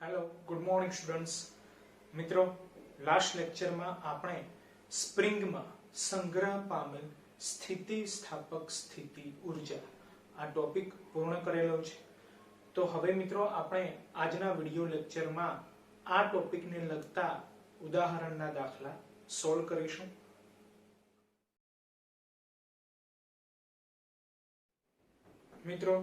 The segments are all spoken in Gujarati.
Hello, good morning students. મિત્રો, લાસ્ટ લેક્ચરમાં આપણે સ્પ્રિંગમાં સંગ્રહ પામેલ સ્થિતિસ્થાપક સ્થિતિ ઉર્જા આ ટોપિક પૂર્ણ કરેલો છે. તો હવે મિત્રો આપણે આજના વિડિયો લેક્ચરમાં આ ટોપિકને લગતા ઉદાહરણના દાખલા સોલ્વ કરીશું. મિત્રો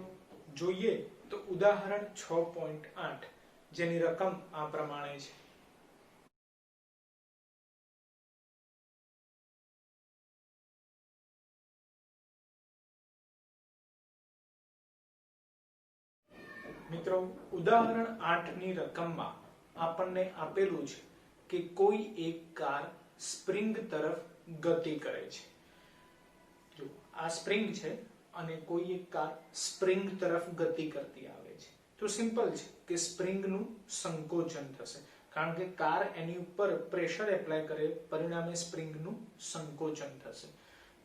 જોઈએ તો ઉદાહરણ 6.8 જેની રકમ આ પ્રમાણે છે. મિત્રો ઉદાહરણ 8 ની રકમમાં આપણને આપેલું છે કે કોઈ એક કાર સ્પ્રિંગ તરફ ગતિ કરે છે. જો આ સ્પ્રિંગ છે અને કોઈ એક કાર સ્પ્રિંગ તરફ ગતિ કરતી આવે છે તો સિમ્પલ છે કે સ્પ્રિંગનું સંકોચન થશે, કારણ કે કાર એની ઉપર પ્રેશર એપ્લાય કરે પરિણામે સ્પ્રિંગનું સંકોચન થશે.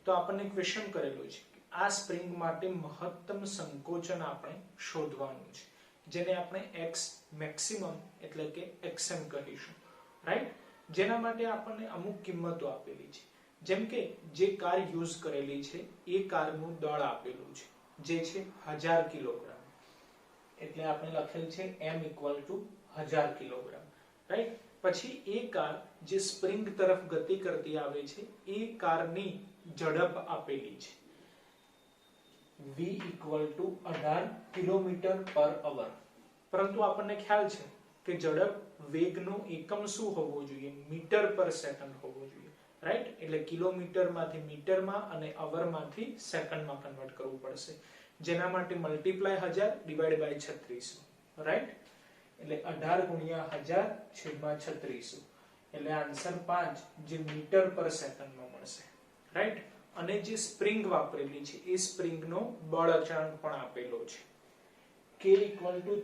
તો આપણને ક્વેશ્ચન કરેલું છે કે આ સ્પ્રિંગ માટે મહત્તમ સંકોચન આપણે શોધવાનું છે, જેને આપણે x મેક્સિમમ એટલે કે xm કહીશું, રાઈટ? જેના માટે આપણને અમુક કિંમતો આપેલી છે, જેમ કે જે કાર યુઝ કરેલી છે એ કારનું દળ આપેલું છે જે છે 1000 કિલોગ્રામ, એટલે આપણે લખેલ છે m = 1000 કિલોગ્રામ, રાઈટ? પછી એ કાર જે સ્પ્રિંગ તરફ ગતિ કરતી આવે છે એ કારની ઝડપ આપેલી છે v = 18 km/h. પરંતુ આપણને ખ્યાલ છે કે ઝડપ વેગનો એકમ શું હોવો જોઈએ? મીટર/સેકન્ડ હોવો જોઈએ, રાઈટ? એટલે કિલોમીટર માંથી મીટરમાં અને અવર માંથી સેકન્ડમાં કન્વર્ટ કરવું પડશે, જેના માટે મલ્ટીપ્લાય 1000 / 3600, રાઈટ? એટલે 18 × 1000/3600 એટલે આન્સર 5 જે મીટર/સેકન્ડ માં મળશે, રાઈટ? અને જે સ્પ્રિંગ વાપરેલી છે એ સ્પ્રિંગનો બળ અચળાંક પણ આપેલો છે k =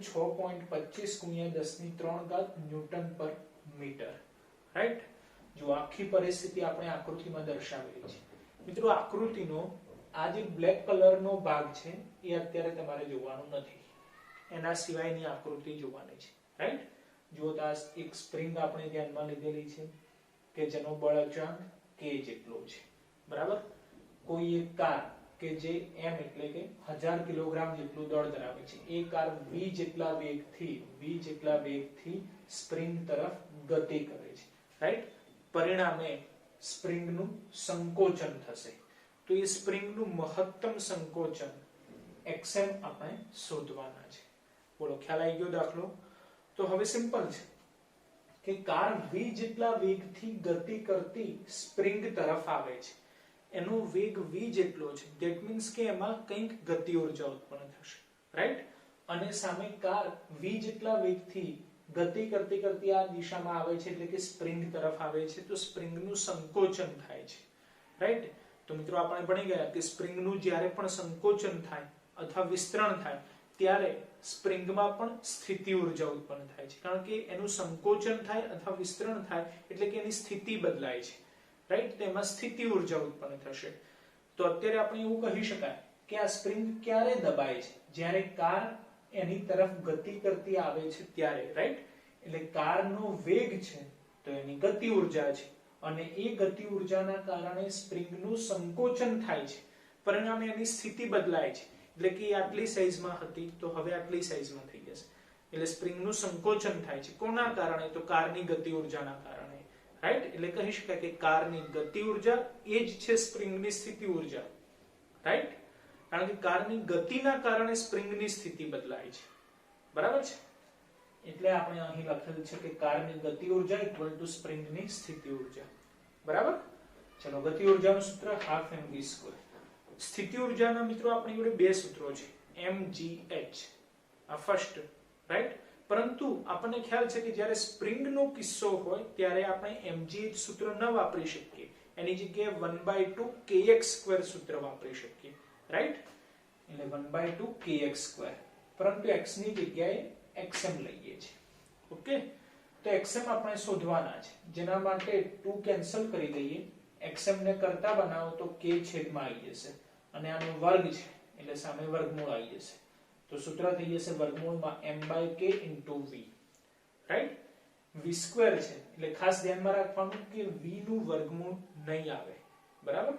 6.25 × 10³ ન્યૂટન/મીટર, રાઈટ? જો આખી પરિસ્થિતિ આપણે આકૃતિમાં દર્શાવેલી છે. મિત્રો આકૃતિનો આ જે બ્લેક કલરનો ભાગ છે એ અત્યારે તમારે જોવાનો નથી, એના સિવાયની આકૃતિ જોવાની છે, રાઈટ? જો તો આ એક સ્પ્રિંગ આપણે ધ્યાનમાં લીધેલી છે કે જેનો બળ અચળાંક k જેટલો છે, બરાબર? કોઈ એક કાર કે જે m એટલે કે 1000 કિલોગ્રામ જેટલું દળ ધરાવે છે, એ કાર v જેટલા વેગથી સ્પ્રિંગ તરફ ગતિ કરે છે, રાઈટ? પરિણામે સ્પ્રિંગનું સંકોચન થશે. તો એ સ્પ્રિંગનું મહત્તમ સંકોચન xm આપણે શોધવાના છે. બોલો, ખ્યાલ આવી ગયો દાખલો? તો હવે સિમ્પલ છે કે કાર v જેટલા વેગથી ગતિ કરતી સ્પ્રિંગ તરફ આવે છે, એનો વેગ v જેટલો છે, ધેટ મીન્સ કે એમાં કંઈક ગતિ ઉર્જા ઉત્પન્ન થશે, રાઈટ? અને સામે કાર v જેટલા વેગથી ગતિ કરતી આ દિશામાં આવે છે એટલે કે સ્પ્રિંગ તરફ આવે છે, તો સ્પ્રિંગનું સંકોચન થાય છે, રાઈટ? તો મિત્રો આપણે ભણી ગયા કે સ્પ્રિંગનું જ્યારે પણ સંકોચન થાય અથવા વિસ્તરણ થાય ત્યારે સ્પ્રિંગમાં પણ સ્થિતિ ઉર્જા ઉત્પન્ન થાય છે, કારણ કે એનું સંકોચન થાય અથવા વિસ્તરણ થાય એટલે કે એની સ્થિતિ બદલાય છે, રાઈટ? તેમાં સ્થિતિ ઉર્જા ઉત્પન્ન થશે. તો અત્યારે આપણે એવું કહી શકાય કે આ સ્પ્રિંગ ક્યારે દબાય છે? જ્યારે કાર એની તરફ ગતિ કરતી આવે છે ત્યારે, રાઈટ? એટલે કારનો વેગ છે તો એની ગતિ ઉર્જા છે, અને એ ગતિ ઉર્જાના કારણે સ્પ્રિંગનું સંકોચન થાય છે, પરિણામે એની સ્થિતિ બદલાય છે, એટલે કે આટલી સાઈઝમાં હતી તો હવે આટલી સાઈઝમાં થઈ જશે. એટલે સ્પ્રિંગનું સંકોચન થાય છે. કોના કારણે? તો કારની ગતિ ઉર્જાના કારણે, રાઈટ? એટલે કહી શકાય કે કારની ગતિ ઉર્જા એ જ છે સ્પ્રિંગની સ્થિતિ ઉર્જા, રાઈટ? કારણ કે કારની ગતિના કારણે સ્પ્રિંગની સ્થિતિ બદલાય છે, બરાબર છે? એટલે આપણે અહીં લખેલ છે કે કારની ગતિ ઉર્જા = સ્પ્રિંગની સ્થિતિ ઉર્જા, બરાબર? ચલો, ગતિ ઉર્જાનું સૂત્ર 12mv². સ્થિતિ ઉર્જાના મિત્રો આપણી જોડે બે સૂત્રો છે, mgh આ ફર્સ્ટ, રાઈટ? પરંતુ આપણને ખ્યાલ છે કે જ્યારે સ્પ્રિંગનો કિસ્સો હોય ત્યારે આપણે mgh સૂત્ર ન વાપરી શકીએ, એની જગ્યાએ 1/2 kx² સૂત્ર વાપરી શકીએ, રાઈટ? એટલે 1/2 kx², પરંતુ x ની જગ્યાએ xm લઈએ છીએ, ઓકે? તો xm આપણે શોધવાના છે, જેના માટે 2 કેન્સલ કરી દઈએ, xm ને કરતા બનાવો તો k છેદમાં આવી જશે, અને આનો વર્ગ છે એટલે સામે વર્ગમૂળ આવી જશે. તો સૂત્ર થઈ જશે વર્ગમૂળમાં m/k * v. Right v square છે એટલે ખાસ ધ્યાનમાં રાખવાનું કે v નું વર્ગમૂળ નહીં આવે બરાબર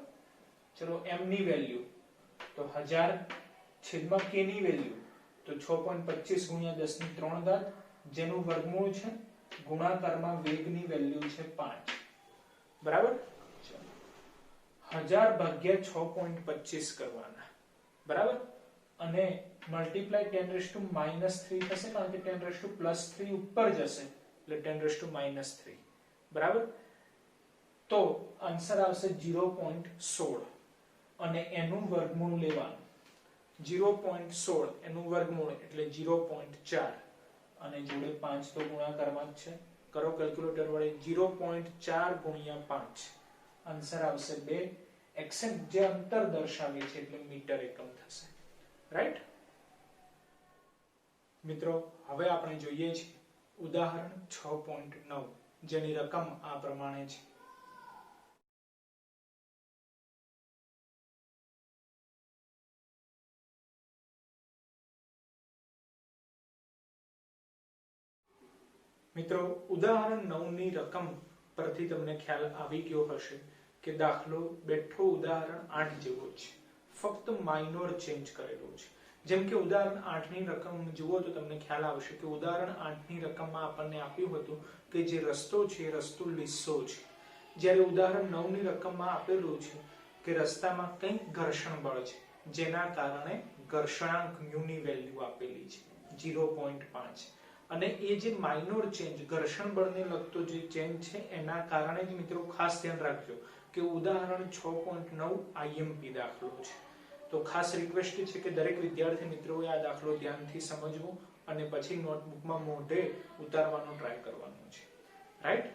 ચલો m ની વેલ્યુ તો 1000 છેદમાં k ની વેલ્યુ તો 6.25 ગુણ્યા 10 ની 3 ઘાત જેનું વર્ગમૂળ છે ગુણાકારમાં વેગની વેલ્યુ છે 5 બરાબર 1000 ભાગ્યા 6.25 કરવાના બરાબર અને મલ્ટીપ્લાય 10⁻³ થશે કારણ કે 10⁻³ ઉપર જશે એટલે 10⁻³ બરાબર તો આન્સર આવશે 0.16 અને એનું વર્ગમૂળ લેવાનું 0.16 એનું વર્ગમૂળ એટલે 0.4 અને જોડે 5 તો ગુણાકારમાં જ છે કરો કેલ્ક્યુલેટર વડે 0.4 ગુણ્યા 5 આન્સર આવશે 2 એક્સેન્ટ જે અંતર દર્શાવે છે એટલે મીટર એકમ થશે રાઈટ મિત્રો હવે આપણે જોઈએ છીએ ઉદાહરણ 6.9 જેની રકમ આ પ્રમાણે છે મિત્રો ઉદાહરણ 9 ની રકમ પરથી તમને ખ્યાલ આવી ગયો હશે કે દાખલો બેઠો ઉદાહરણ 8 જેવો છે ફક્ત માઇનોર ચેન્જ કરેલો છે જેમ કે ઉદાહરણ 8 ની રકમ જુઓ તો તમને ખ્યાલ આવશે કે ઉદાહરણ 8 ની રકમમાં આપણને આપ્યું હતું કે જે રસ્તો છે એ રસ્તો લીસો છે જ્યારે ઉદાહરણ 9 ની રકમમાં આપેલું છે કે રસ્તામાં કંઈક ઘર્ષણ બળ છે જેના કારણે ઘર્ષણાંક μ ની વેલ્યુ આપેલી છે 0.5 અને એ જે માઇનોર ચેન્જ ઘર્ષણ બળને લગતો જે ચેન્જ છે એના કારણે જ મિત્રો ખાસ ધ્યાન રાખજો કે ઉદાહરણ 6.9 IMP દાખલો છે તો ખાસ રિક્વેસ્ટ છે કે દરેક વિદ્યાર્થી મિત્રોએ આ દાખલો ધ્યાનથી સમજવો અને પછી નોટબુકમાં મોઢે ઉતારવાનો ટ્રાય કરવાનો છે રાઈટ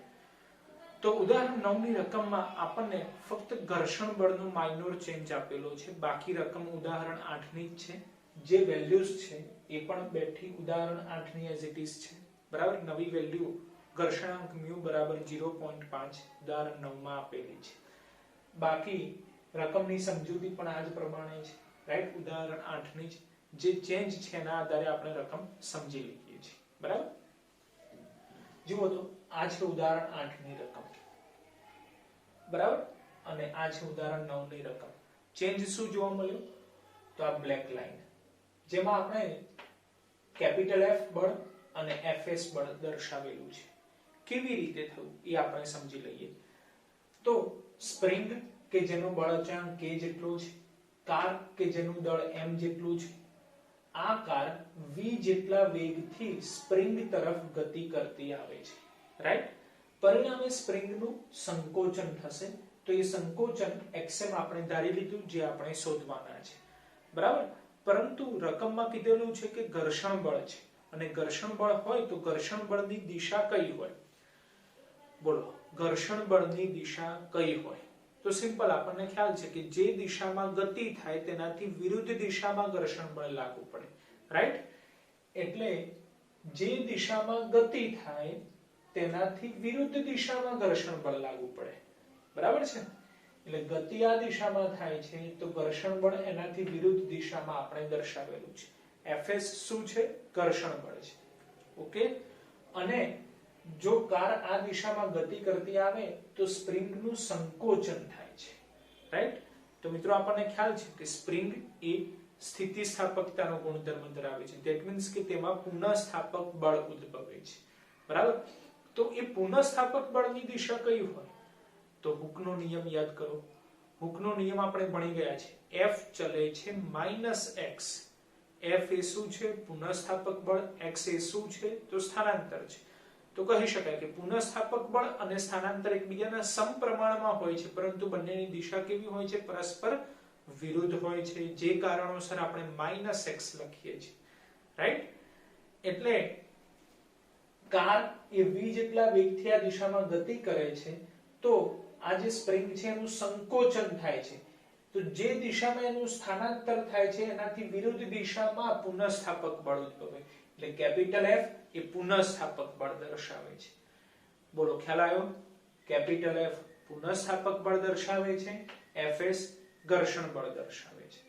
તો ઉદાહરણ 9 ની રકમમાં આપણને ફક્ત ઘર્ષણ બળનો માઇનોર ચેન્જ આપેલો છે બાકી રકમ ઉદાહરણ 8 ની જ છે જે વેલ્યુઝ છે એ પણ બેઠી ઉદાહરણ 8 ની એઝ ઇટ ઇઝ છે બરાબર નવી વેલ્યુ ઘર્ષણાંક μ બરાબર 0.5 ઉદાહરણ 9 માં આપેલી છે બાકી રકમની સમજૂતી પણ આ જ પ્રમાણે છે રાઈટ ઉદાહરણ 8 ની જે ચેન્જ છે એના આધારે આપણે રકમ સમજી લઈએ છીએ બરાબર જુઓ તો આ છે ઉદાહરણ 8 ની રકમ બરાબર અને આ છે ઉદાહરણ 9 ની રકમ ચેન્જ શું જોવા મળ્યો તો આ બ્લેક લાઈન જેમાં આપણે કેપિટલ F બળ અને Fs બળ દર્શાવેલું છે કેવી રીતે થયું એ આપણે સમજી લઈએ તો સ્પ્રિંગ કે જેનો બળ અચળાંક k જેટલો છે કાર કે જેનું દળ m જેટલું છે આ કાર v જેટલા વેગથી સ્પ્રિંગ તરફ ગતિ કરતી આવે છે રાઈટ પરિણામે સ્પ્રિંગનું સંકોચન થશે તો એ સંકોચન xm આપણે ધારી લીધું જે આપણે શોધવાના છે બરાબર પરંતુ રકમમાં કીધેલું છે કે ઘર્ષણ બળ છે અને ઘર્ષણ બળ હોય તો ઘર્ષણ બળની દિશા કઈ હોય બોલો ઘર્ષણ બળની દિશા કઈ હોય તો સિમ્પલ આપણને ખ્યાલ છે કે જે દિશામાં ગતિ થાય તેનાથી વિરુદ્ધ દિશામાં ઘર્ષણ બળ લાગુ પડે રાઈટ એટલે જે દિશામાં ગતિ થાય તેનાથી વિરુદ્ધ દિશામાં ઘર્ષણ બળ લાગુ પડે બરાબર છે એટલે ગતિ આ દિશામાં થાય છે તો ઘર્ષણ બળ એનાથી વિરુદ્ધ દિશામાં આપણે દર્શાવેલું છે Fs શું છે ઘર્ષણ બળ છે ઓકે અને જો કાર આ દિશામાં ગતિ કરતી આવે તો સ્પ્રિંગનું સંકોચન થાય છે રાઈટ તો મિત્રો આપણને ખ્યાલ છે કે સ્પ્રિંગ એ સ્થિતિસ્થાપકતાનો ગુણધર્મ ધરાવે છે ધેટ મીન્સ કે તેમાં પુનઃસ્થાપક બળ ઉદ્ભવે છે બરાબર તો એ પુનઃસ્થાપક બળની દિશા કઈ હોય તો હુકનો નિયમ યાદ કરો હુકનો નિયમ આપણે ભણી ગયા છે F ચલે છે -x F એ શું છે પુનઃસ્થાપક બળ x એ શું છે તો સ્થાનાંતર છે તો કહી શકાય કે પુનઃસ્થાપક બળ અને સ્થાનાંતર એકબીજાના સમપ્રમાણમાં હોય છે પરંતુ બંનેની દિશા કેવી હોય છે પરસ્પર વિરુદ્ધ હોય છે જે કારણોસર આપણે -x લખીએ છીએ રાઈટ એટલે કાર એ v જેટલા વેગથી આ દિશામાં ગતિ કરે છે તો આ જે સ્પ્રિંગ છે એનું સંકોચન થાય છે તો જે દિશામાં એનું સ્થાનાંતર થાય છે એનાથી વિરુદ્ધ દિશામાં પુનઃસ્થાપક બળ ઉદ્ભવે એટલે કેપિટલ F એ પુનઃસ્થાપક બળ દર્શાવે છે બોલો ખ્યાલ આવ્યો કેપિટલ F પુનઃસ્થાપક બળ દર્શાવે છે Fs ઘર્ષણ બળ દર્શાવે છે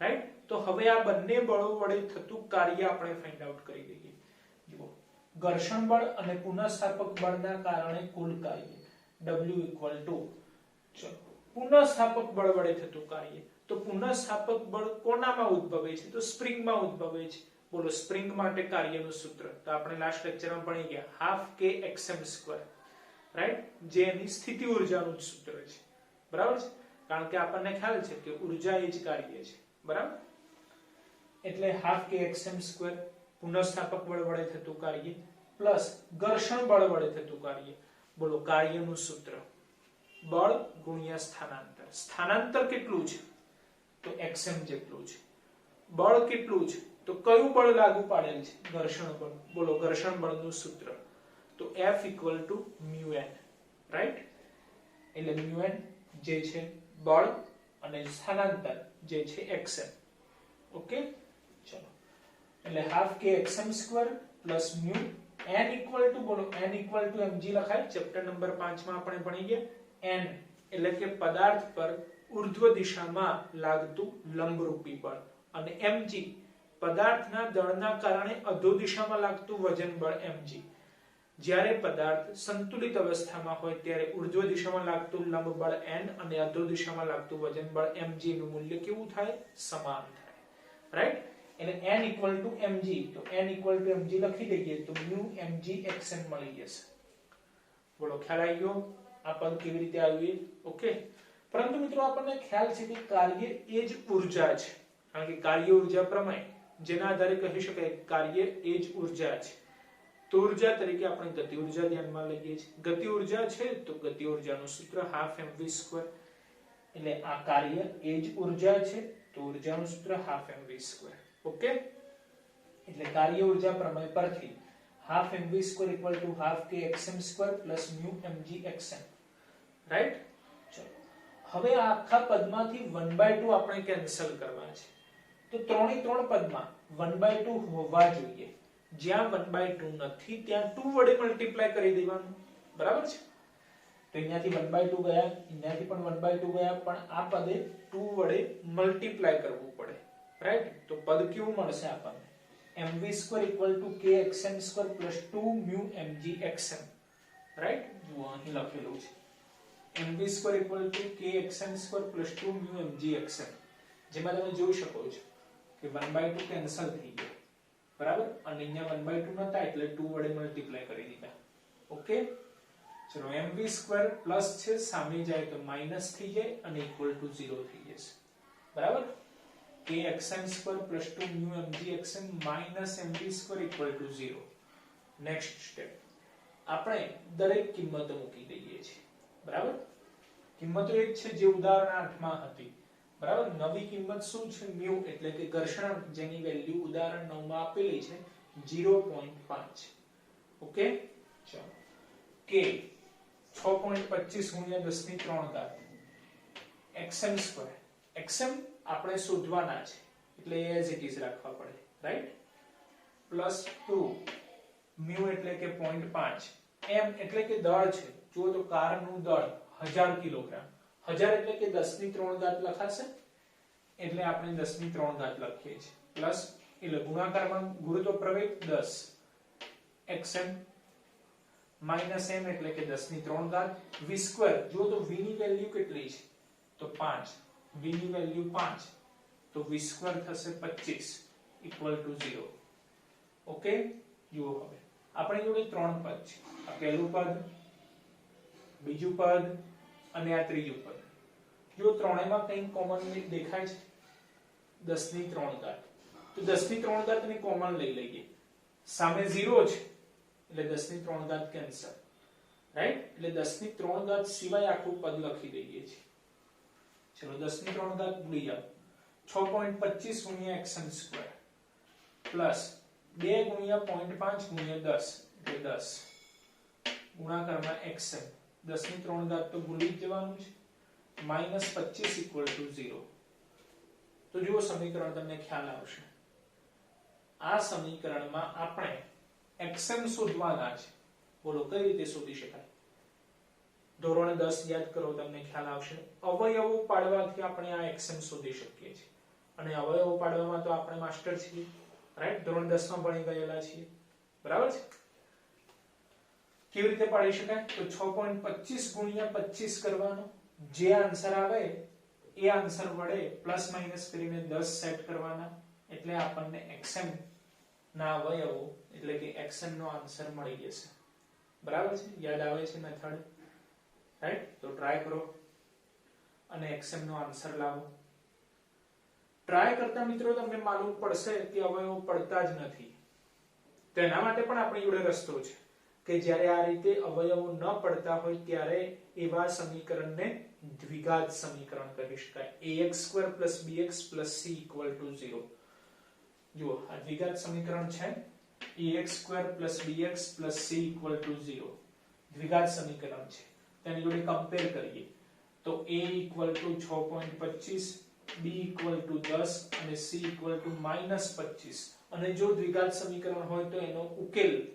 રાઈટ તો હવે આ બંને બળો વડે થતું કાર્ય આપણે ફાઇન્ડ આઉટ કરી દઈએ જુઓ ઘર્ષણ બળ અને પુનઃસ્થાપક બળના કારણે કુલ કાર્ય W ચલો પુનઃસ્થાપક બળ વડે થતું કાર્ય તો પુનઃસ્થાપક બળ કોનામાં ઉદ્ભવે છે તો સ્પ્રિંગમાં ઉદ્ભવે છે બોલો સ્પ્રિંગ માટે કાર્યનું સૂત્ર તો આપણે લાસ્ટ લેક્ચરમાં ભણી ગયા હાફ k xm2 રાઈટ જે એની સ્થિતિ ઊર્જાનું સૂત્ર છે બરાબર છે કારણ કે આપણને ખ્યાલ છે કે ઊર્જા એ જ કાર્ય છે બરાબર એટલે હાફ k xm2 પુનઃસ્થાપક બળ વડે થતું કાર્ય પ્લસ ઘર્ષણ બળ વડે થતું કાર્ય બોલો કાર્યનું સૂત્ર બળ ગુણ્યા સ્થાનાંતર સ્થાનાંતર કેટલું છે તો xm જેટલું છે બળ કેટલું છે તો કયું બળ લાગુ પાડેલ છે ઘર્ષણ બળ બોલો ઘર્ષણ બળનું સૂત્ર તો F μ n રાઈટ એટલે μ n જે છે બળ અને સ્થાનાંતર જે છે xm ઓકે ચલો એટલે half k xm2 plus μ n બોલો n mg લખાય ચેપ્ટર નંબર 5 માં આપણે ભણી ગયા n એટલે કે પદાર્થ પર ઉર્ધ્વ દિશામાં લાગતું લંબરૂપી બળ અને mg પદાર્થના દળના કારણે અધો દિશામાં લાગતું વજન બળ mg જ્યારે પદાર્થ સંતુલિત અવસ્થામાં હોય ત્યારે ઉર્ધ્વ દિશામાં લાગતું લંબ બળ n અને અધો દિશામાં લાગતું વજન બળ mg નું મૂલ્ય કેવું થાય સમાન થાય રાઈટ એટલે n mg તો n mg લખી દઈએ તો μ mg xm મળી જશે બોલો ખ્યાલ આવી ગયો આ પદ કેવી રીતે આવ્યું ઓકે પરંતુ મિત્રો આપણને ખ્યાલ છે કે કાર્ય એ જ ઊર્જા છે કારણ કે કાર્ય ઊર્જા પ્રમેય જેના આધારે કહી શકાય કાર્ય એ જ ઊર્જા છે તો ઊર્જા તરીકે આપણે ગતિ ઊર્જા ધ્યાનમાં લઈએ છીએ ગતિ ઊર્જા છે તો ગતિ ઊર્જાનું સૂત્ર હાફ mv2 એટલે આ કાર્ય એ જ ઊર્જા છે તો ઊર્જાનું સૂત્ર હાફ mv2 ઓકે એટલે કાર્ય ઊર્જા પ્રમેય પરથી half mv2 half k xm2 μ mg xm right ચલો હવે આ આખા પદમાંથી 1/2 આપણે કેન્સલ કરવા છે તો ત્રણે ત્રણ પદમાં 1/2 હોવા જોઈએ જ્યાં 1/2 નથી ત્યાં 2 વડે મલ્ટીપ્લાય કરી દેવાનું બરાબર છે તો અહીંયાથી 1/2 ગયા અહીંયાથી પણ 1/2 ગયા પણ આ પદે 2 વડે મલ્ટીપ્લાય કરવું પડે રાઈટ તો પદ કેવું મળશે આપણને mv2 k xm2 2 μ mg xm right જો અહીં લખેલું છે mv2 k xm2 2 μ mg xm જેમાં તમે જોઈ શકો છો કે 1/2 કેન્સલ થઈ ગયો બરાબર અને અહીંયા 1/2 નતા એટલે 2 વડે મલ્ટીપ્લાય કરી દીધા ઓકે ચલો mv2 પ્લસ છે સામે જાય તો માઈનસ થઈ જાય અને ઇક્વલ ટુ 0 થઈ જશે બરાબર k xm2 2 μ mg xm mv2 0 next step આપણે દરેક કિંમતો મૂકી દઈએ છીએ બરાબર કિંમતો એક છે જે ઉદાહરણ 8 માં હતી બરાબર નવી કિંમત શું છે μ એટલે કે ઘર્ષણાંક જેની વેલ્યુ ઉદાહરણ 9 માં આપેલી છે 0.5 ઓકે ચલો k 6.25 × 10⁻³ xm2 xm આપણે શોધવાના છે એટલે એઝ ઇટ ઇઝ રાખવા પડે રાઈટ +2 μ એટલે કે 0.5 m એટલે કે દળ છે જો તો કારનું દળ 1000 કિલોગ્રામ 1000 એટલે કે 10⁻³ લખાશે એટલે આપણે 10⁻³ લખીએ છીએ પ્લસ એટલે ગુણાકારમાં ગુરુત્વ પ્રવેગ 10 xm માઈનસ m એટલે કે 10⁻³ v2 જો તો v ની વેલ્યુ કેટલી છે તો 5 v ની વેલ્યુ 5 તો v2 થશે 25 0 ઓકે જુઓ હવે આપણી જોડે ત્રણ પદ છે આ પહેલું પદ બીજું પદ અને આ ત્રીજું પદ જો ત્રણેયમાં કંઈ કોમન દેખાય છે 10⁻³ તો 10⁻³ ને કોમન લઈ લઈએ સામે 0 છે એટલે 10⁻³ કેન્સલ રાઈટ એટલે 10⁻³ સિવાય આખું પદ લખી દઈએ છીએ ચલો 10⁻³ ભૂલી જાઓ 6.25 × xm2 પ્લસ 2 × 0.5 × 10 એટલે 10 ગુણાકારમાં xm 10⁻³ તો ભૂલી જ જવાનું છે -25 0 તો જુઓ સમીકરણ તમને ખ્યાલ આવશે આ સમીકરણમાં આપણે xm શોધવાના છે બોલો કઈ રીતે શોધી શકાય ધોરણ 10 યાદ કરો તમને ખ્યાલ આવશે અવયવો પાડવાથી આપણે આ xm શોધી શકીએ છીએ અને અવયવો પાડવામાં તો આપણે માસ્ટર છીએ રાઈટ ધોરણ 10 માં ભણી ગયેલા છીએ બરાબર છે કેવી રીતે પાડી શકાય તો 6.25 ગુણ્યા 25 કરવાનો, જે આન્સર આવે એ આન્સર વડે પ્લસ માઈનસ કરીને 10 સેટ કરવાના, એટલે આપણને xm ના અવયવો એટલે કે xm નો આન્સર મળી જશે. બરાબર છે? યાદ આવે છે મેથડ? રાઈટ? તો ટ્રાય કરો અને xm નો આન્સર લાવો. ટ્રાય કરતા મિત્રો તમને માલુમ પડશે કે અવયવો પડતા જ નથી. તેના માટે પણ આપણી જોડે રસ્તો છે કે જ્યારે આ રીતે અવયવો ન પડતા હોય ત્યારે એવા સમીકરણને દ્વિઘાત સમીકરણ કહી શકાય. ax2 bx c 0. જુઓ આ દ્વિઘાત સમીકરણ છે ax2 bx c 0. દ્વિઘાત સમીકરણ છે. તેની જોડે કમ્પેર કરીએ તો a 6.25, b 10 અને c -25. અને જો દ્વિઘાત સમીકરણ હોય તો એનો ઉકેલ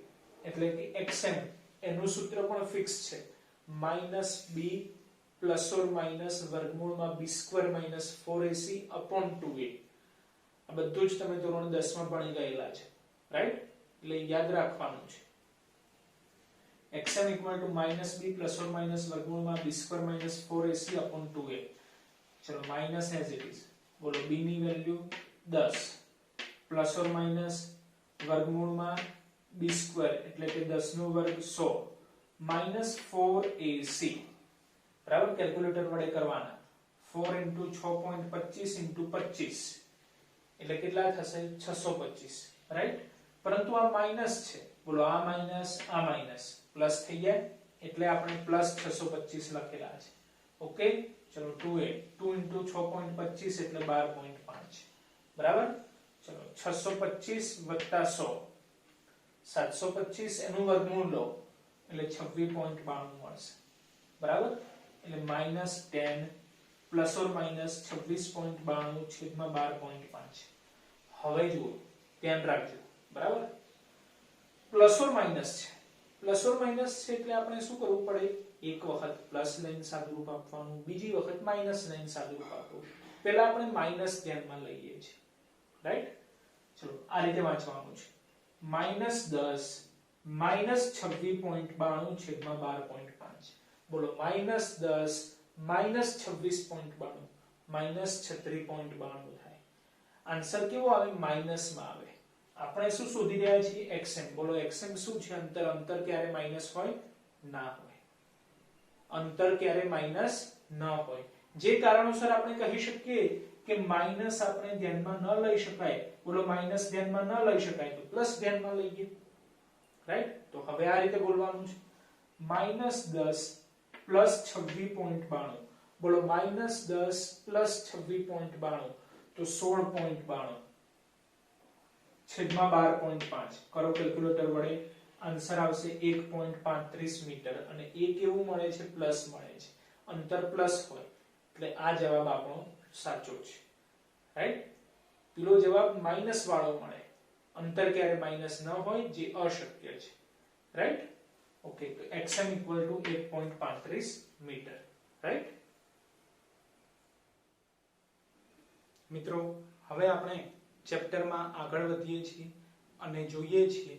એટલે કે xm એનું સૂત્ર પણ ફિક્સ છે -b ± વર્ગમૂળમાં b² - 4ac/2a. આ બધું જ તમે ધોરણ 10 માં ભણી ગયેલા છે. રાઈટ? એટલે યાદ રાખવાનું છે. xm = -b ± વર્ગમૂળમાં b² - 4ac/2a. ચલો માઈનસ એઝ ઇટ ઇઝ. બોલો b ની વેલ્યુ 10 ± વર્ગમૂળમાં b² એટલે કે 10 નો વર્ગ 100 -4ac. બરાબર? કેલ્ક્યુલેટર વડે કરવાના. 4 * 6.25 * 25 એટલે કેટલા થશે? 625. રાઈટ? પરંતુ આ માઈનસ છે. બોલો આ માઈનસ પ્લસ થઈ જાય એટલે આપણે +625 લખેલા છે. ઓકે? ચલો 2a 2 * 6.25 એટલે 12.5. બરાબર? ચલો 625 + 100 725 એનું વર્ગમૂળ લો એટલે 26.92 મળશે. બરાબર? એટલે -10 ± 26.92/12.5. હવે જુઓ ધ્યાન રાખજો. બરાબર? પ્લસ ઓર માઈનસ છે. પ્લસ ઓર માઈનસ છે એટલે આપણે શું કરવું પડે? એક વખત પ્લસ લઈને સાદુરૂપ આપવાનું, બીજી વખત માઈનસ લઈને સાદુરૂપ આપવું. પહેલા આપણે માઈનસ ધ્યાનમાં લઈએ છીએ. રાઈટ? ચલો આ રીતે વાંચવાનું છે. -10 -26.92/12.5. બોલો -10 -26.92 -36.92 થાય. આન્સર કેવો આવે? માઈનસ માં આવે. આપણે શું શોધી રહ્યા છીએ? xm. બોલો xm શું છે? અંતર ક્યારે માઈનસ હોય? ના હોય. અંતર ક્યારે માઈનસ ન હોય. જે કારણોસર આપણે કહી શકીએ કે માઈનસ આપણે ધ્યાનમાં ન લઈ શકાય. બોલો માઈનસ ધ્યાનમાં ન લઈ શકાય તો પ્લસ ધ્યાનમાં લઈએ. રાઈટ? તો હવે આ રીતે બોલવાનું છે. -10 +26.92. બોલો -10 +26.92 તો 16.92 /12.5. કરો કેલ્ક્યુલેટર વડે. આન્સર આવશે 1.35 મીટર. અને એ કેવું મળે છે? પ્લસ મળે છે. અંતર પ્લસ હોય એટલે આ જવાબ આપણો સાચો છે. રાઈટ? પેલો જવાબ માઈનસ વાળો મળે. અંતર ક્યારે માઈનસ ન હોય, જે અશક્ય છે. રાઈટ? ઓકે, તો xm = 1.35 મીટર. રાઈટ? મિત્રો હવે આપણે ચેપ્ટરમાં આગળ વધીએ છીએ અને જોઈએ છીએ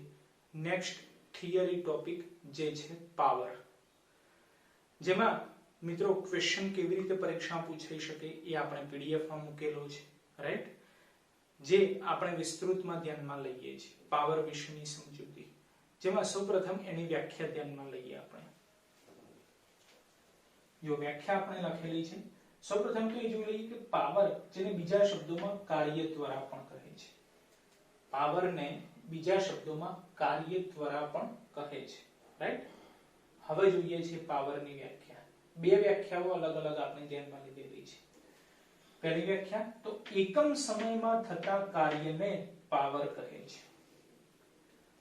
નેક્સ્ટ થિયરી ટોપિક જે છે પાવર. જેમાં મિત્રો ક્વેશ્ચન કેવી રીતે પરીક્ષામાં પૂછાઈ શકે એ આપણે પીડીએફ માં મૂકેલો છે. રાઈટ? જે આપણે વિસ્તૃતમાં ધ્યાનમાં લઈએ છીએ પાવર વિશેની સમજૂતી. જેમાં સૌપ્રથમ એની વ્યાખ્યા ધ્યાનમાં લઈએ આપણે. જો વ્યાખ્યા આપણે લખેલી છે. સૌપ્રથમ તો એ જોઈ લઈએ કે પાવર, જેને બીજા શબ્દોમાં કાર્ય ત્વરા પણ કહે છે. પાવરને બીજા શબ્દોમાં કાર્ય ત્વરા પણ કહે છે. રાઈટ? હવે જોઈએ છે પાવરની વ્યાખ્યા. બે વ્યાખ્યાઓ અલગ અલગ આપણે ધ્યાનમાં લીધેલી છે. પહેલી વ્યાખ્યા તો એકમ સમયમાં થતા કાર્યને પાવર કહે છે.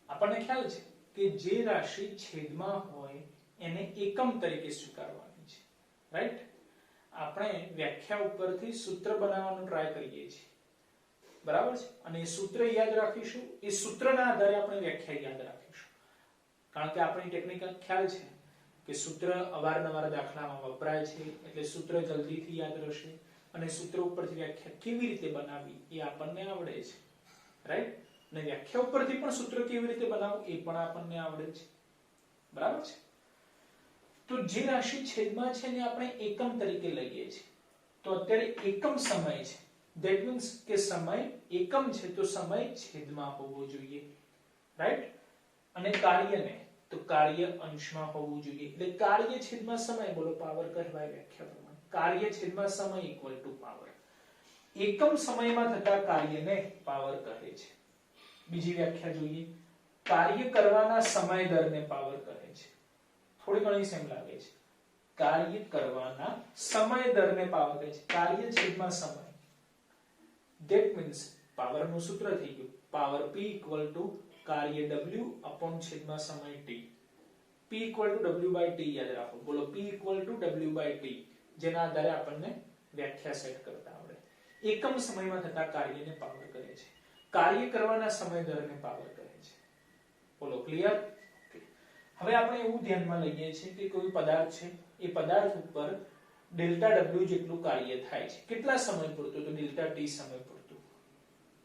આપણને ખ્યાલ છે કે જે રાશિ છેદમાં હોય એને એકમ તરીકે સ્વીકારવાની છે. રાઈટ? આપણે વ્યાખ્યા ઉપરથી સૂત્ર બનાવવાનો ટ્રાય કરીએ છીએ. બરાબર છે? અને એ સૂત્ર યાદ રાખીશું. એ સૂત્રના આધારે આપણે વ્યાખ્યા યાદ રાખીશું. કારણ કે આપણી ટેકનિકલ ખ્યાલ છે કે સૂત્ર અવારનવાર દાખલામાં વપરાય છે એટલે સૂત્ર જલ્દીથી યાદ રહેશે. અને સૂત્ર ઉપરથી વ્યાખ્યા કેવી રીતે બનાવવી એ આપણને આવડે છે. રાઈટ? અને વ્યાખ્યા ઉપરથી પણ સૂત્ર કેવી રીતે બનાવવું એ પણ આપણને આવડે છે. બરાબર છે? તો જે રાશિ છેદમાં છે ને આપણે એકમ તરીકે લઈએ છીએ. તો અત્યારે એકમ સમય છે, ધેટ મીન્સ કે સમય એકમ છે તો સમય છેદમાં હોવો જોઈએ, રાઈટ? અને કાર્યને તો કાર્ય અંશમાં હોવું જોઈએ. એટલે કાર્ય છેદમાં સમય, બોલો પાવર કહેવાય વ્યાખ્યા પ્રમાણે. કાર્ય છેદમાં સમય ઇક્વલ ટુ પાવર. એકમ સમયમાં થતા કાર્યને પાવર કહે છે. બીજી વ્યાખ્યા જોઈએ. કાર્ય કરવાના સમય દરને પાવર કહે છે. થોડી ઘણી સેમ લાગે છે. કાર્ય કરવાના સમય દરને પાવર કહે છે. કાર્ય છેદમાં સમય, ધેટ મીન્સ પાવર નું સૂત્ર થઈ ગયું પાવર P ઇક્વલ ટુ કાર્ય W અપોન છેદમાં સમય T. P equal to W by T યાદ રાખો. બોલો P equal to W by T, જેના આધારે આપણને વ્યાખ્યા સેટ કરતા આવડે. એકમ સમયમાં થતા કાર્યને પાવર કહે છે. કાર્ય કરવાના સમય દરને પાવર કહે છે. બોલો ક્લિયર? હવે આપણે એવું ધ્યાનમાં લઈએ છીએ કે કોઈ પદાર્થ છે, એ પદાર્થ ઉપર ડેલ્ટા W જેટલું કાર્ય થાય છે. કેટલા સમય પૂરતું? તો ડેલ્ટા T સમય પૂરતું.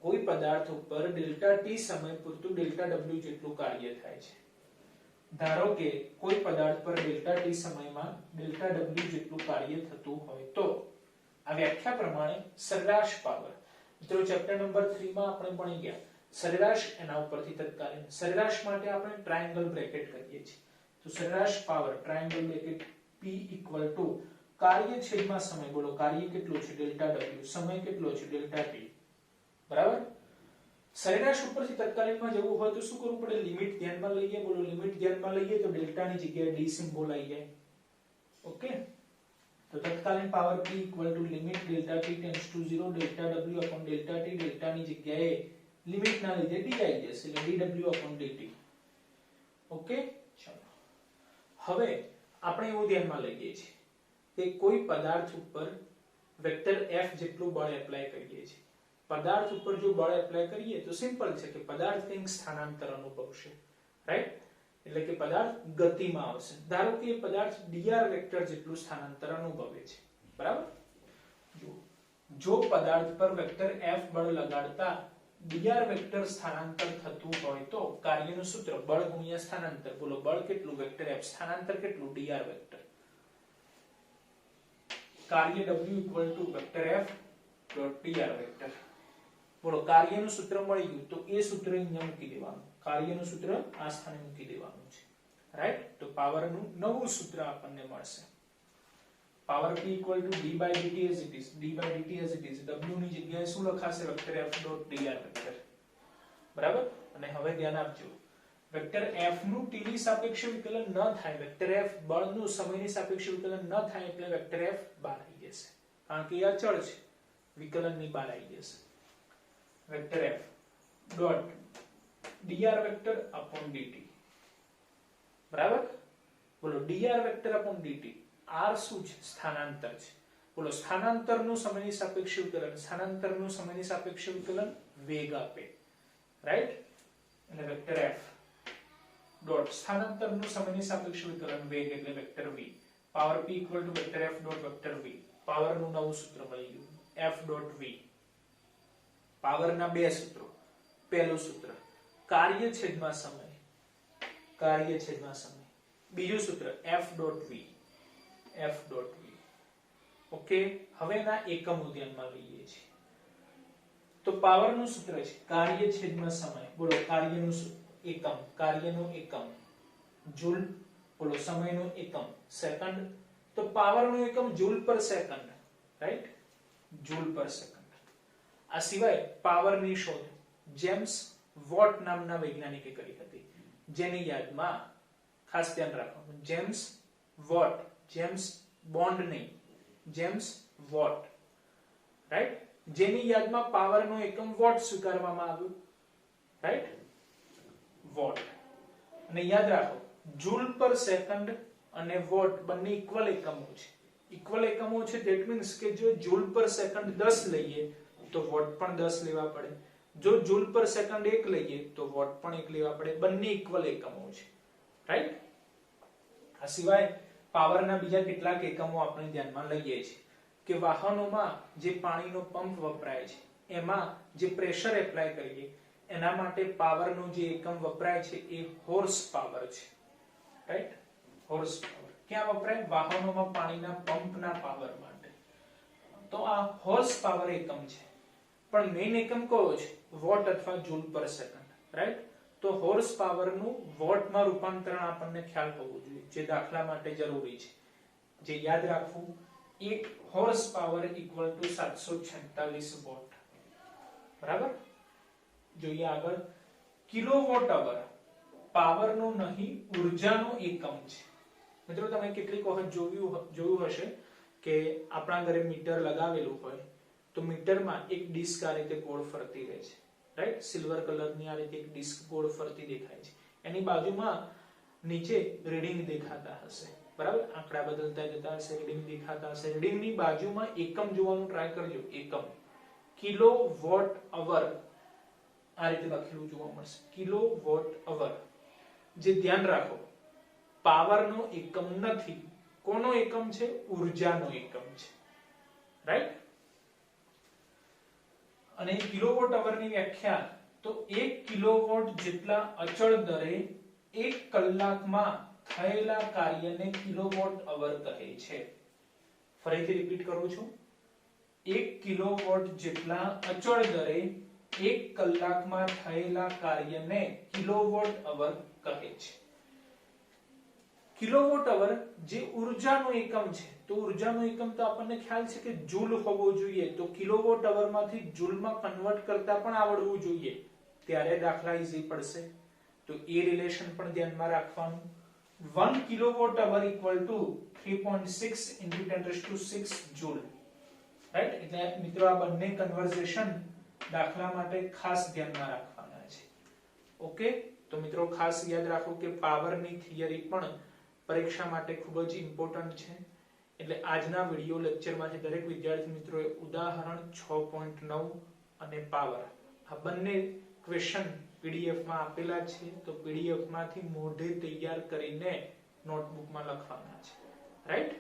કોઈ પદાર્થ ઉપર ડેલ્ટા T સમય પૂરતું ડેલ્ટા W જેટલું કાર્ય થાય છે. ધારો કે કોઈ પદાર્થ પર ડેલ્ટા T સમયમાં ડેલ્ટા W જેટલું કાર્ય થતું હોય તો આ વ્યાખ્યા પ્રમાણે સરેરાશ પાવર. મિત્રો ચેપ્ટર નંબર 3 માં આપણે ભણી ગયા સરેરાશ, એના ઉપરથી તત્કાલીન સરેરાશ માટે આપણે ટ્રાયેંગલ બ્રેકેટ કરીએ છીએ. તો સરેરાશ power triangle bracket P equal to કાર્ય છેદમાં સમય. બોલો કાર્ય કેટલું છે? Delta W. સમય કેટલો છે? Delta T. બરાબર? સરેરાશ ઉપરથી તત્કાલીનમાં જવું હોય તો શું કરવું પડે? લિમિટ ધ્યાનમાં લઈએ. બોલો લિમિટ ધ્યાનમાં લઈએ તો ડેલ્ટા ની જગ્યાએ D સિમ્બોલ આવી જાય. ઓકે? તો તત્કાલીન power P equal two limit delta T tends to 0 delta W upon delta T. Delta ની જગ્યાએ લિમિટ ના લીધે D આવી જશે એટલે dW અપોન dt. ઓકે? ચલો હવે આપણે એવું ધ્યાનમાં લઈએ છીએ કે કોઈ પદાર્થ ઉપર વેક્ટર F જેટલું બળ એપ્લાય કરીએ છીએ. પદાર્થ ઉપર જો બળ એપ્લાય કરીએ તો સિમ્પલ છે કે પદાર્થ કંઈક સ્થાનાંતર અનુભવશે, રાઈટ? એટલે કે પદાર્થ ગતિમાં આવશે. ધારો કે પદાર્થ dr વેક્ટર જેટલું સ્થાનાંતર અનુભવે છે, બરાબર? જો પદાર્થ પર વેક્ટર F બળ લગાડતા dr વેક્ટર સ્થાનાંતર થતું હોય તો કાર્યનું સૂત્ર બળ ગુણ્યા સ્થાનાંતર. બોલો બળ કેટલું? Vector F. સ્થાનાંતર કેટલું? dr vector. કાર્ય W equal to vector F dot dr vector. બોલો કાર્યનું સૂત્ર મળી ગયું તો એ સૂત્ર અહીંયા મૂકી દેવાનું. કાર્યનું સૂત્ર આ સ્થાને મૂકી દેવાનું છે, રાઈટ? તો પાવરનું નવું સૂત્ર આપણને મળશે. Power P equal to d by dt as it is. d by dt as it is. W ની જગ્યાએ શું લખાશે? Vector F dot dr vector. બરાબર? અને હવે ધ્યાન આપજો. વેક્ટર F નું t ની સાપેક્ષે વિકલન ન થાય, વેક્ટર F બળનું સમયની સાપેક્ષે વિકલન ન થાય એટલે વેક્ટર F બહાર આવી જશે. કારણ કે આ અચળ છે, વિકલનની બહાર આવી જશે. Vector F dot dr vector upon dt. બરાબર? બોલો dr vector upon dt. R શું છે? સ્થાનાંતર છે. બોલો સ્થાનાંતરનું સમયની સાપેક્ષે વિકલન, સ્થાનાંતરનું સમયની સાપેક્ષે વિકલન વેગ આપે, રાઈટ? એટલે વેક્ટર F ડોટ સ્થાનાંતરનું સમયની સાપેક્ષે વિકલન વેગ એટલે vector V. Power P equal two vector F dot vector V. પાવરનું નવું સૂત્ર મળી ગયું F ડોટ V. પાવરના બે સૂત્રો. પહેલું સૂત્ર કાર્ય છેદમાં સમય, કાર્ય છેદમાં સમય. બીજું સૂત્ર F dot V, F dot V. Okay? હવે ના એકમો ધ્યાનમાં લઈએ છીએ. તો પાવરનું સૂત્ર છે કાર્ય છેદમાં સમય. બોલો કાર્યનું એકમ, કાર્યનું એકમ જૂલ. બોલો સમયનું એકમ સેકન્ડ. તો પાવરનું એકમ જૂલ પર સેકન્ડ, રાઈટ? જૂલ પર સેકન્ડ. આ સિવાય પાવરની શોધ જેમ્સ વોટ નામના વૈજ્ઞાનિકે કરી હતી, જેની યાદમાં ખાસ ધ્યાન રાખવાનું જેમ્સ વોટ, જેમ્સ બોન્ડ નહીં, જેમ્સ વોટ, રાઈટ? જેની યાદમાં પાવરનો એકમ વોટ સ્વીકારવામાં આવ્યું, રાઈટ? વોટ. અને યાદ રાખો જૂલ પર સેકન્ડ અને વોટ બંને ઇક્વલ એકમો છે. ઇક્વલ એકમો છે ધેટ મીન્સ કે જો જૂલ પર સેકન્ડ 10 લઈએ તો વોટ પણ 10 લેવા પડે. જો જૂલ પર સેકન્ડ 1 લઈએ તો વોટ પણ 1 લેવા પડે. બંને ઇક્વલ એકમો છે, રાઈટ? આ સિવાય પાવરના બીજા કેટલાક એકમો આપણે ધ્યાનમાં લઈએ છીએ કે વાહનોમાં જે પાણીનો પંપ વપરાય છે એમાં જે પ્રેશર એપ્લાય કરીએ એના માટે પાવરનો જે એકમ વપરાય છે એ હોર્સ પાવર છે, રાઈટ? હોર્સ પાવર ક્યાં વપરાય? વાહનોમાં પાણીના પંપના પાવર માટે. તો આ હોર્સ પાવર એકમ છે, પણ મેઇન એકમ કયો છે? વોટ અથવા જૂલ પર સેકન્ડ, રાઈટ? તો હોર્સ પાવર નું વોટમાં રૂપાંતરણ આપણને ખ્યાલ હોવો જોઈએ, જે દાખલા માટે જરૂરી છે. જે યાદ રાખવું, 1 horsepower equal to 746 watt. બરાબર? જોઈએ આગળ. કિલોવોટ અવર પાવરનો નહીં, ઉર્જાનો એકમ છે. મિત્રો તમે કેટલીક વખત જોયું હશે કે આપણા ઘરે મીટર લગાવેલું હોય તો મીટરમાં એક ડિસ્ક આ રીતે ગોળ ફરતી રહે છે, રાઈટ? સિલ્વર કલરની આ રીતે એક ડિસ્ક ગોળ ફરતી દેખાય છે. એની બાજુમાં નીચે રીડિંગ દેખાતા હશે, બરાબર? આંકડા બદલતા જતા હશે, રીડિંગ દેખાતા હશે. રીડિંગની બાજુમાં એકમ જોવાનું ટ્રાય કરજો. એકમ કિલોવોટ અવર આ રીતે લખેલું જોવા મળશે, કિલોવોટ અવર. જે ધ્યાન રાખો, પાવરનો એકમ નથી. કોનો એકમ છે? ઉર્જાનો એકમ છે, રાઈટ? અને કિલોવોટ અવરની વ્યાખ્યા તો 1 કિલોવોટ જેટલા અચળ દરે 1 કલાકમાં થયેલા કાર્યને કિલોવોટ અવર કહે છે. ફરીથી રિપીટ કરું છું. 1 કિલોવોટ જેટલા અચળ દરે 1 કલાકમાં થયેલા કાર્યને કિલોવોટ અવર કહે છે. કિલોવોટ અવર જે ઉર્જાનો એકમ છે, તો ઉર્જાનો એકમ તો આપણને ખ્યાલ છે કે જૂલ હોવો જોઈએ. તો કિલોવોટ અવરમાંથી જૂલમાં કન્વર્ટ કરતા પણ આવડવું જોઈએ, ત્યારે દાખલા ઈઝી પડશે. તો એ રિલેશન પણ ધ્યાનમાં રાખવાનું. 1 kilowatt hour equal to 3.6 × 10⁶ joule, right? એટલે મિત્રો આ બંને કન્વર્ઝેશન દાખલા માટે ખાસ ધ્યાનમાં રાખવાના છે. ઓકે? તો મિત્રો ખાસ યાદ રાખો કે પાવરની થિયરી પણ પરીક્ષા માટે ખૂબ જ ઇમ્પોર્ટન્ટ છે. એટલે આજના વિડિયો લેક્ચરમાંથી દરેક વિદ્યાર્થી મિત્રોએ ઉદાહરણ 6.9 અને પાવર આ બંને ક્વેશ્ચન પીડીએફ માં આપેલા છે. તો પીડીએફ માંથી મોઢે તૈયાર કરીને નોટબુકમાં લખવાના છે, રાઈટ?